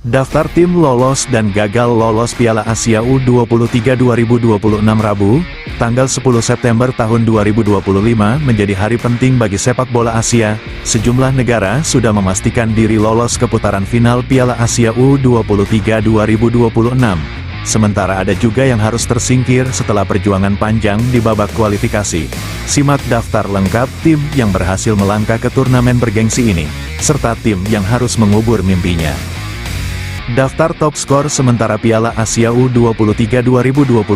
Daftar tim lolos dan gagal lolos Piala Asia U23 2026 Rabu, tanggal 10 September tahun 2025 menjadi hari penting bagi sepak bola Asia. Sejumlah negara sudah memastikan diri lolos ke putaran final Piala Asia U23 2026. Sementara ada juga yang harus tersingkir setelah perjuangan panjang di babak kualifikasi. Simak daftar lengkap tim yang berhasil melangkah ke turnamen bergengsi ini, serta tim yang harus mengubur mimpinya. Daftar top skor sementara Piala Asia U23 2025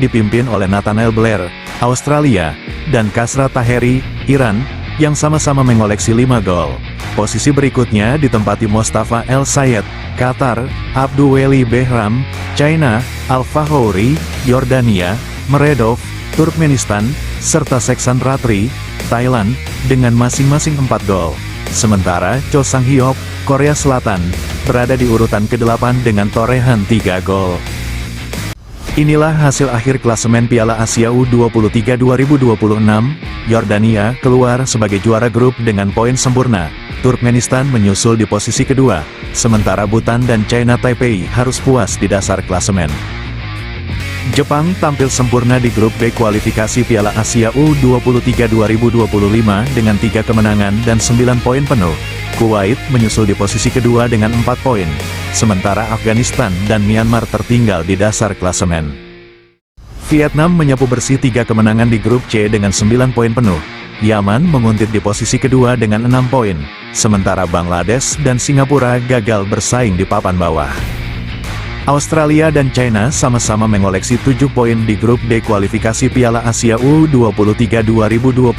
dipimpin oleh Nathaniel Blair, Australia, dan Kasra Taheri, Iran, yang sama-sama mengoleksi 5 gol. Posisi berikutnya ditempati Mostafa El Sayed, Qatar, Abdulweli Behram, China, Al-Fahouri, Yordania, Meredov, Turkmenistan, serta Seksan Ratri, Thailand, dengan masing-masing 4 gol. Sementara Cho Sang-hyok, Korea Selatan, berada di urutan ke-8 dengan torehan 3 gol. Inilah hasil akhir klasemen Piala Asia U23 2026, Yordania keluar sebagai juara grup dengan poin sempurna, Turkmenistan menyusul di posisi kedua, sementara Bhutan dan China Taipei harus puas di dasar klasemen. Jepang tampil sempurna di grup B kualifikasi Piala Asia U23 2025 dengan 3 kemenangan dan 9 poin penuh. Kuwait menyusul di posisi kedua dengan 4 poin, sementara Afghanistan dan Myanmar tertinggal di dasar klasemen. Vietnam menyapu bersih 3 kemenangan di grup C dengan 9 poin penuh. Yaman menguntit di posisi kedua dengan 6 poin, sementara Bangladesh dan Singapura gagal bersaing di papan bawah. Australia dan China sama-sama mengoleksi 7 poin di grup D kualifikasi Piala Asia U23 2025.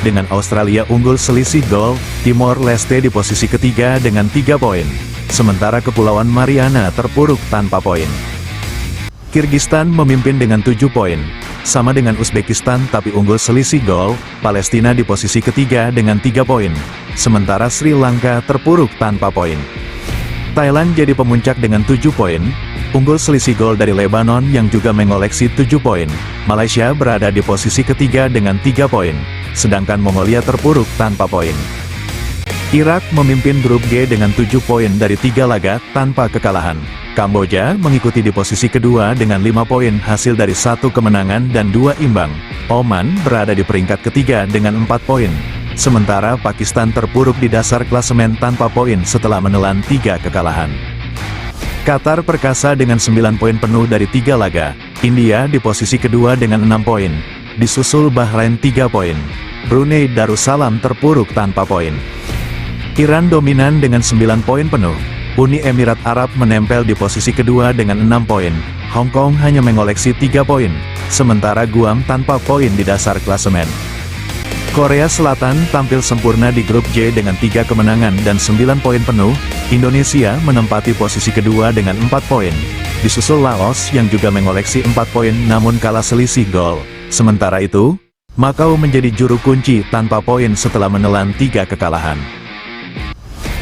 Dengan Australia unggul selisih gol, Timor Leste di posisi ketiga dengan 3 poin. Sementara Kepulauan Mariana terpuruk tanpa poin. Kirgistan memimpin dengan 7 poin. Sama dengan Uzbekistan tapi unggul selisih gol, Palestina di posisi ketiga dengan 3 poin. Sementara Sri Lanka terpuruk tanpa poin. Thailand jadi pemuncak dengan 7 poin, unggul selisih gol dari Lebanon yang juga mengoleksi 7 poin. Malaysia berada di posisi ketiga dengan 3 poin, sedangkan Mongolia terpuruk tanpa poin. Irak memimpin grup G dengan 7 poin dari 3 laga tanpa kekalahan. Kamboja mengikuti di posisi kedua dengan 5 poin hasil dari 1 kemenangan dan 2 imbang. Oman berada di peringkat ketiga dengan 4 poin. Sementara Pakistan terpuruk di dasar klasemen tanpa poin setelah menelan 3 kekalahan. Qatar perkasa dengan 9 poin penuh dari 3 laga. India di posisi kedua dengan 6 poin. Disusul Bahrain 3 poin. Brunei Darussalam terpuruk tanpa poin. Iran dominan dengan 9 poin penuh. Uni Emirat Arab menempel di posisi kedua dengan 6 poin. Hong Kong hanya mengoleksi 3 poin. Sementara Guam tanpa poin di dasar klasemen. Korea Selatan tampil sempurna di grup J dengan 3 kemenangan dan 9 poin penuh. Indonesia menempati posisi kedua dengan 4 poin. Disusul Laos yang juga mengoleksi 4 poin namun kalah selisih gol. Sementara itu, Makau menjadi juru kunci tanpa poin setelah menelan 3 kekalahan.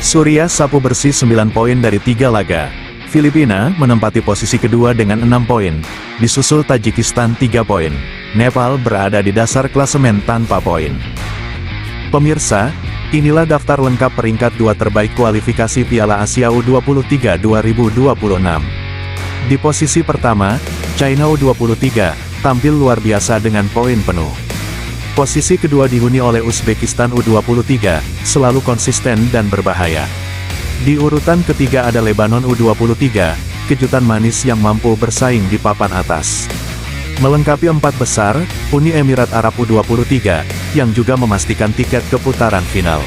Suriah sapu bersih 9 poin dari 3 laga. Filipina menempati posisi kedua dengan 6 poin. Disusul Tajikistan 3 poin. Nepal berada di dasar klasemen tanpa poin. Pemirsa, inilah daftar lengkap peringkat 2 terbaik kualifikasi Piala Asia U23 2026. Di posisi pertama, China U23, tampil luar biasa dengan poin penuh. Posisi kedua dihuni oleh Uzbekistan U23, selalu konsisten dan berbahaya. Di urutan ketiga ada Lebanon U23, kejutan manis yang mampu bersaing di papan atas. Melengkapi 4 besar, Uni Emirat Arab U23, yang juga memastikan tiket ke putaran final.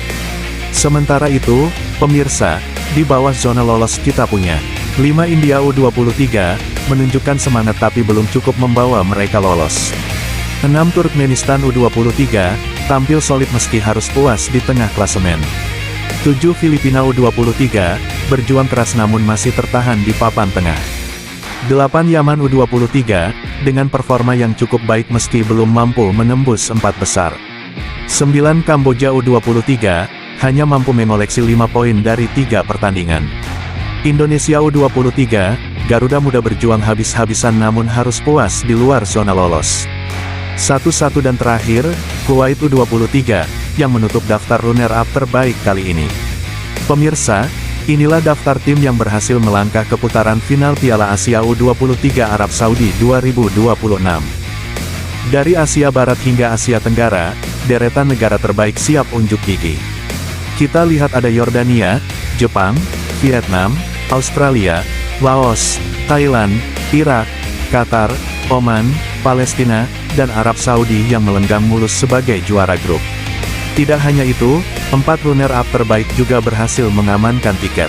Sementara itu, pemirsa, di bawah zona lolos kita punya 5 India U23, menunjukkan semangat tapi belum cukup membawa mereka lolos. 6 Turkmenistan U23, tampil solid meski harus puas di tengah klasemen. 7 Filipina U23, berjuang keras namun masih tertahan di papan tengah. 8 Yaman U23, dengan performa yang cukup baik meski belum mampu menembus 4 besar. 9 Kamboja U23, hanya mampu mengoleksi 5 poin dari 3 pertandingan. Indonesia U23, Garuda Muda berjuang habis-habisan namun harus puas di luar zona lolos. 1 dan terakhir, Kuwait U23, yang menutup daftar runner-up terbaik kali ini. Pemirsa, Inilah daftar tim yang berhasil melangkah ke putaran final Piala Asia U23 Arab Saudi 2026. Dari Asia Barat hingga Asia Tenggara, deretan negara terbaik siap unjuk gigi. Kita lihat ada Yordania, Jepang, Vietnam, Australia, Laos, Thailand, Irak, Qatar, Oman, Palestina, dan Arab Saudi yang melenggang mulus sebagai juara grup. Tidak hanya itu, 4 runner-up terbaik juga berhasil mengamankan tiket.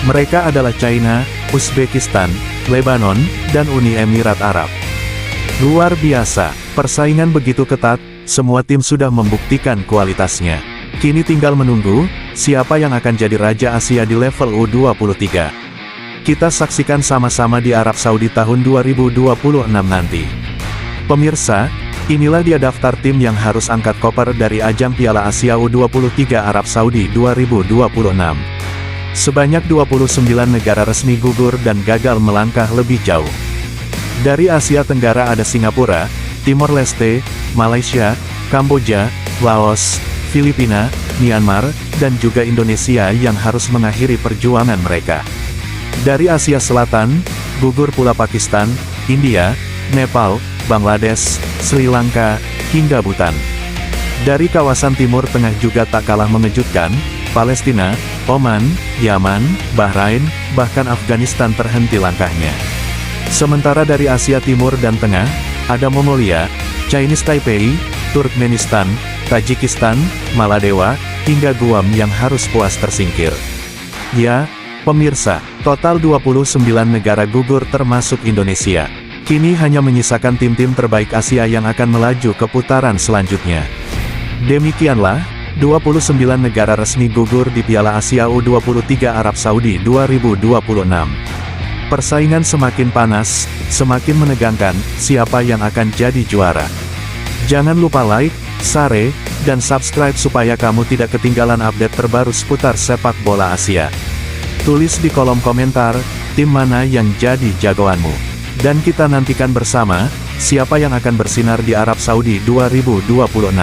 Mereka adalah China, Uzbekistan, Lebanon, dan Uni Emirat Arab. Luar biasa, persaingan begitu ketat, semua tim sudah membuktikan kualitasnya. Kini tinggal menunggu, siapa yang akan jadi Raja Asia di level U23. Kita saksikan sama-sama di Arab Saudi tahun 2026 nanti. Pemirsa, inilah dia daftar tim yang harus angkat koper dari ajang Piala Asia U23 Arab Saudi 2026. Sebanyak 29 negara resmi gugur dan gagal melangkah lebih jauh. Dari Asia Tenggara ada Singapura, Timor Leste, Malaysia, Kamboja, Laos, Filipina, Myanmar, dan juga Indonesia yang harus mengakhiri perjuangan mereka. Dari Asia Selatan, gugur pula Pakistan, India, Nepal, Bangladesh, Sri Lanka, hingga Bhutan. Dari kawasan Timur Tengah juga tak kalah mengejutkan, Palestina, Oman, Yaman, Bahrain, bahkan Afghanistan terhenti langkahnya. Sementara dari Asia Timur dan Tengah, ada Mongolia, Chinese Taipei, Turkmenistan, Tajikistan, Maladewa, hingga Guam yang harus puas tersingkir. Ya, pemirsa, total 29 negara gugur termasuk Indonesia. Kini hanya menyisakan tim-tim terbaik Asia yang akan melaju ke putaran selanjutnya. Demikianlah, 29 negara resmi gugur di Piala Asia U23 Arab Saudi 2026. Persaingan semakin panas, semakin menegangkan, siapa yang akan jadi juara. Jangan lupa like, share, dan subscribe supaya kamu tidak ketinggalan update terbaru seputar sepak bola Asia. Tulis di kolom komentar, tim mana yang jadi jagoanmu. Dan kita nantikan bersama, siapa yang akan bersinar di Arab Saudi 2026.